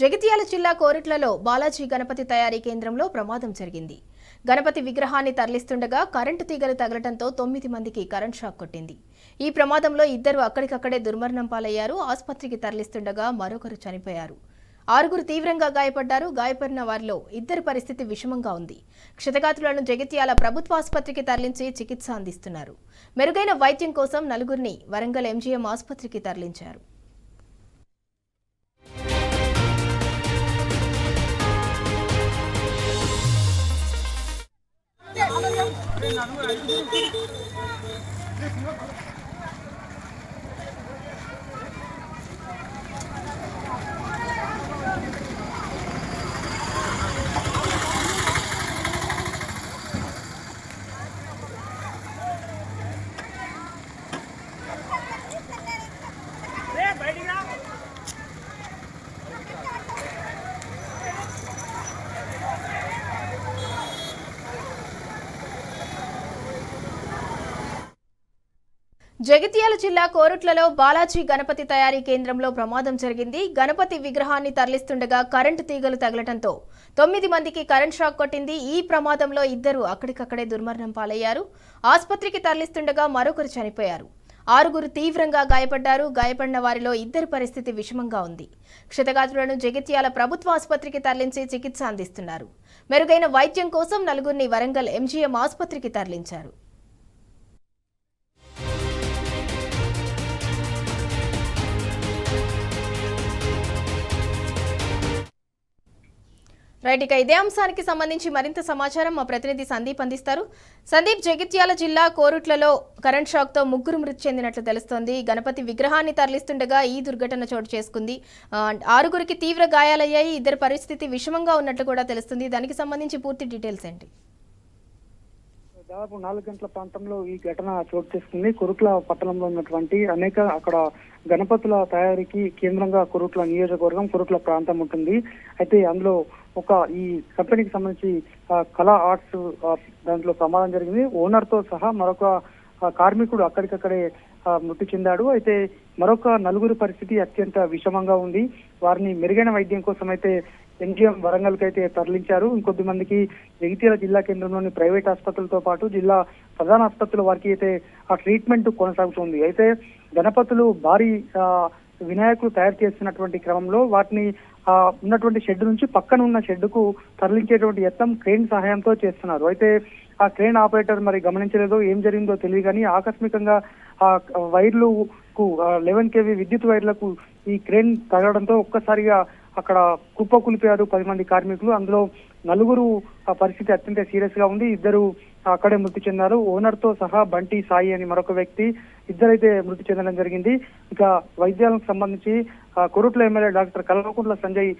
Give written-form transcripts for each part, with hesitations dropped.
జగిత్యాల జిల్లా కోరుట్లలో బాలాజీ గణపతి తయారీ కేంద్రంలో ప్రమాదం జరిగింది. గణపతి విగ్రహాన్ని తరలిస్తుండగా కరెంటు తీగలు తగలటంతో 9 మందికి కరెంట్ షాక్ కొట్టింది. ఈ ప్రమాదంలో ఇద్దరు అక్కడికక్కడే దుర్మరణం పాలయ్యారు. ఆసుపత్రికి తరలిస్తుండగా మరొకరు చనిపోయారు. 6 తీవ్రంగా గాయపడ్డారు. గాయపడిన వారిలో ఇద్దరి పరిస్థితి విషమంగా ఉంది. క్షతగాత్రులను జగిత్యాల ప్రభుత్వ ఆసుపత్రికి తరలించి చికిత్స అందిస్తున్నారు. మెరుగైన వైద్యం కోసం 4 వరంగల్ ఎంజీఎం ఆసుపత్రికి తరలించారు. జగిత్యాల జిల్లా కోరుట్లలో బాలాజీ గణపతి తయారీ కేంద్రంలో ప్రమాదం జరిగింది. గణపతి విగ్రహాన్ని తరలిస్తుండగా కరెంటు తీగలు తగలటంతో 9 మందికి కరెంట్ షాక్ కొట్టింది. ఈ ప్రమాదంలో ఇద్దరు అక్కడికక్కడే దుర్మరణం పాలయ్యారు. ఆసుపత్రికి తరలిస్తుండగా మరొకరు చనిపోయారు. 6 తీవ్రంగా గాయపడ్డారు. గాయపడిన వారిలో ఇద్దరి పరిస్థితి విషమంగా ఉంది. క్షతగాత్రులను జగిత్యాల ప్రభుత్వ ఆసుపత్రికి తరలించి చికిత్స అందిస్తున్నారు. మెరుగైన వైద్యం కోసం 4 వరంగల్ ఎంజీఎం ఆసుపత్రికి తరలించారు. రైట్, ఇక ఇదే అంశానికి సంబంధించి మరింత సమాచారం మా ప్రతినిధి సందీప్ అందిస్తారు. సందీప్, జగిత్యాల జిల్లా కోరుట్లలో కరెంట్ షాక్ తో 3 మృతి చెందినట్లు తెలుస్తోంది. గణపతి విగ్రహాన్ని తరలిస్తుండగా ఈ దుర్ఘటన చోటు చేసుకుంది. 6 తీవ్ర గాయాలయ్యాయి. ఇద్దరి పరిస్థితి విషమంగా ఉన్నట్లు కూడా తెలుస్తుంది. దానికి సంబంధించి పూర్తి డీటెయిల్స్ ఏంటి? దాదాపు 4 గంటల ప్రాంతంలో ఈ ఘటన చోటు చేసుకుంది. కొరుట్ల పట్టణంలో ఉన్నటువంటి అనేక అక్కడ గణపతుల తయారీకి కేంద్రంగా కొరుట్ల నియోజకవర్గం, కొరుట్ల ప్రాంతం ఉంటుంది. అయితే అందులో ఈ కంపెనీకి సంబంధించి కళా ఆర్ట్స్ దాంట్లో ప్రమాదం జరిగింది. ఓనర్ తో సహా మరొక కార్మికుడు అక్కడికక్కడే మృతి చెందాడు. అయితే మరొక 4 పరిస్థితి అత్యంత విషమంగా ఉంది. వారిని మెరుగైన వైద్యం కోసం అయితే ఎంజీఎం వరంగల్ కి అయితే తరలించారు. ఇంకొద్ది మందికి జగిత్యాల జిల్లా కేంద్రంలోని ప్రైవేట్ ఆసుపత్రులతో పాటు జిల్లా ప్రధాన ఆసుపత్రుల వారికి అయితే ఆ ట్రీట్మెంట్ కొనసాగుతుంది. అయితే గణపతులు భారీ వినాయకులు తయారు చేస్తున్నటువంటి క్రమంలో వాటిని ఉన్నటువంటి షెడ్ నుంచి పక్కన ఉన్న షెడ్డుకు తరలించేటువంటి యత్నం క్రేన్ సహాయంతో చేస్తున్నారు. అయితే ఆ క్రేన్ ఆపరేటర్ మరి గమనించలేదో ఏం జరిగిందో తెలియదు కానీ ఆకస్మికంగా ఆ వైర్లకు 11 kV విద్యుత్ వైర్లకు ఈ క్రేన్ తగలడంతో ఒక్కసారిగా అక్కడ కుప్పకూలిపోయారు 10 మంది కార్మికులు. అందులో 4 పరిస్థితి అత్యంత సీరియస్ గా ఉంది. ఇద్దరు అక్కడే మృతి చెందారు. ఓనర్ తో సహా బంటి సాయి అని మరొక వ్యక్తి, ఇద్దరైతే మృతి చెందడం జరిగింది. ఇక వైద్యాలకు సంబంధించి కొరుట్ల ఎమ్మెల్యే డాక్టర్ కల్వకుంట్ల సంజయ్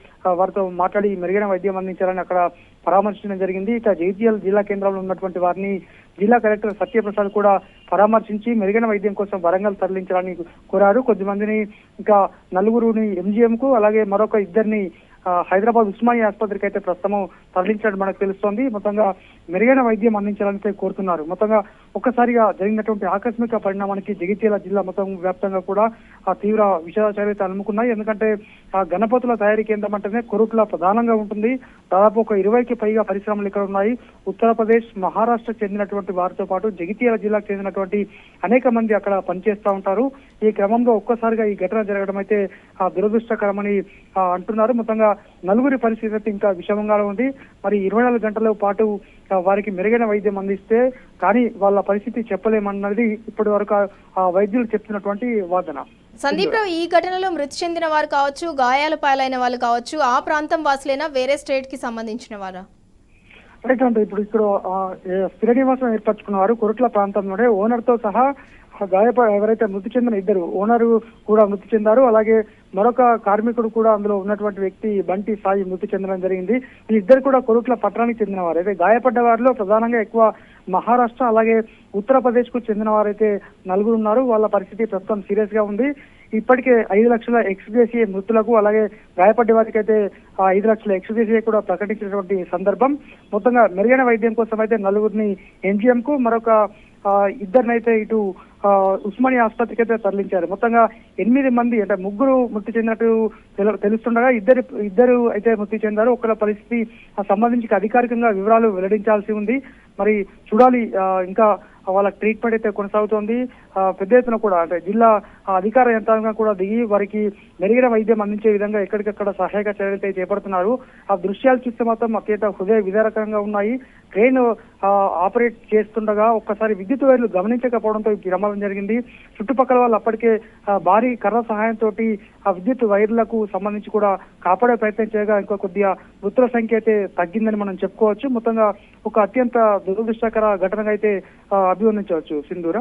వారితో మాట్లాడి మెరుగైన వైద్యం అందించాలని అక్కడ పరామర్శించడం జరిగింది. ఇక జగిత్యాల జిల్లా కేంద్రంలో ఉన్నటువంటి వారిని జిల్లా కలెక్టర్ సత్యప్రసాద్ కూడా పరామర్శించి మెరుగైన వైద్యం కోసం వరంగల్ తరలించాలని కోరారు. కొద్దిమందిని ఇంకా 4 ఎంజీఎం కు, అలాగే మరొక 2 హైదరాబాద్ ఉస్మానియా ఆసుపత్రికి అయితే ప్రస్తుతం తరలించడం మనకు తెలుస్తోంది. మొత్తంగా మెరుగైన వైద్యం అందించాలని కోరుతున్నారు. మొత్తంగా ఒక్కసారిగా జరిగినటువంటి ఆకస్మిక పరిణామానికి జగిత్యాల జిల్లా మొత్తం వ్యాప్తంగా కూడా తీవ్ర విషాదాచార్యత అలుముకున్నాయి. ఎందుకంటే గణపతుల తయారీ కేంద్రం అంటేనే కొరుట్ల ప్రధానంగా ఉంటుంది. దాదాపు ఒక 20కి పైగా పరిశ్రమలు ఇక్కడ ఉన్నాయి. ఉత్తరప్రదేశ్, మహారాష్ట్ర చెందినటువంటి వారితో పాటు జగిత్యాల జిల్లాకు చెందినటువంటి అనేక మంది అక్కడ పనిచేస్తూ ఉంటారు. ఈ క్రమంలో ఒక్కసారిగా ఈ ఘటన జరగడం అయితే దురదృష్టకరమని అంటున్నారు. మొత్తంగా 4 పరిస్థితి ఇంకా విషమంగా ఉంది. మరి 24 గంటల పాటు వారికి మెరుగైన వైద్యం అందిస్తే కానీ వాళ్ళ పరిస్థితి చెప్పలేమన్నది ఇప్పటి వరకు వైద్యులు చెప్తున్నటువంటి వాదన. సందీప్ రావు, ఈ ఘటనలో మృతి చెందిన వారు కావచ్చు, గాయాల పాలైన వాళ్ళు కావచ్చు, ఆ ప్రాంతం వాసులైనా వేరే స్టేట్ కి సంబంధించిన వారా? రైట్, అంటే ఇప్పుడు ఇక్కడ స్థిర నివాసం ఏర్పరచుకున్న వారు కొరుట్ల ప్రాంతంలోనే ఓనర్ తో సహా ఎవరైతే మృతి చెందిన ఇద్దరు, ఓనరు కూడా మృతి చెందారు. అలాగే మరొక కార్మికుడు కూడా అందులో ఉన్నటువంటి వ్యక్తి బంటి సాయి మృతి చెందడం జరిగింది. ఈ ఇద్దరు కూడా కొరుట్ల పట్టణానికి చెందిన వారు. అయితే గాయపడ్డ వారిలో ప్రధానంగా ఎక్కువ మహారాష్ట్ర అలాగే ఉత్తరప్రదేశ్ కు చెందిన వారైతే 4 ఉన్నారు. వాళ్ళ పరిస్థితి ప్రస్తుతం సీరియస్ గా ఉంది. ఇప్పటికే 5 లక్షల ఎక్స్గ్రేషియా మృతులకు, అలాగే గాయపడ్డ వారికి అయితే 5 లక్షల ఎక్స్గ్రేషియా కూడా ప్రకటించినటువంటి సందర్భం. మొత్తంగా మెరుగైన వైద్యం కోసం అయితే 4 ఎంజీఎం కు, మరొక ఇద్దరినైతే ఇటు ఉస్మానియా ఆసుపత్రికి అయితే తరలించారు. మొత్తంగా 8 మంది అంటే 3 మృతి చెందినట్టు తెలుస్తుండగా ఇద్దరు అయితే మృతి చెందారు. ఒకళ్ళ పరిస్థితి సంబంధించి అధికారికంగా వివరాలు వెల్లడించాల్సి ఉంది. మరి చూడాలి, ఇంకా వాళ్ళ ట్రీట్మెంట్ అయితే కొనసాగుతోంది. పెద్ద ఎత్తున కూడా అంటే జిల్లా అధికార యంత్రాంగం కూడా దిగి వారికి మెరుగైన వైద్యం అందించే విధంగా ఎక్కడికక్కడ సహాయక చర్యలు చేపడుతున్నారు. ఆ దృశ్యాలు చూస్తే మాత్రం అత్యంత హృదయ విదారకంగా ఉన్నాయి. ట్రైన్ ఆపరేట్ చేస్తుండగా ఒక్కసారి విద్యుత్ వైర్లు గమనించకపోవడంతో ఈ ప్రమాదం జరిగింది. చుట్టుపక్కల వాళ్ళు అప్పటికే భారీ కర్ర సహాయంతో ఆ విద్యుత్ వైర్లకు సంబంధించి కూడా కాపాడే ప్రయత్నం చేయగా ఇంకా కొద్దిగా మృతుల సంఖ్య అయితే తగ్గిందని మనం చెప్పుకోవచ్చు. మొత్తంగా ఒక అత్యంత దురదృష్టకర ఘటనగా అయితే అభివర్ణించవచ్చు సింధూర.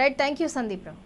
Right, thank you Sandeep Rao.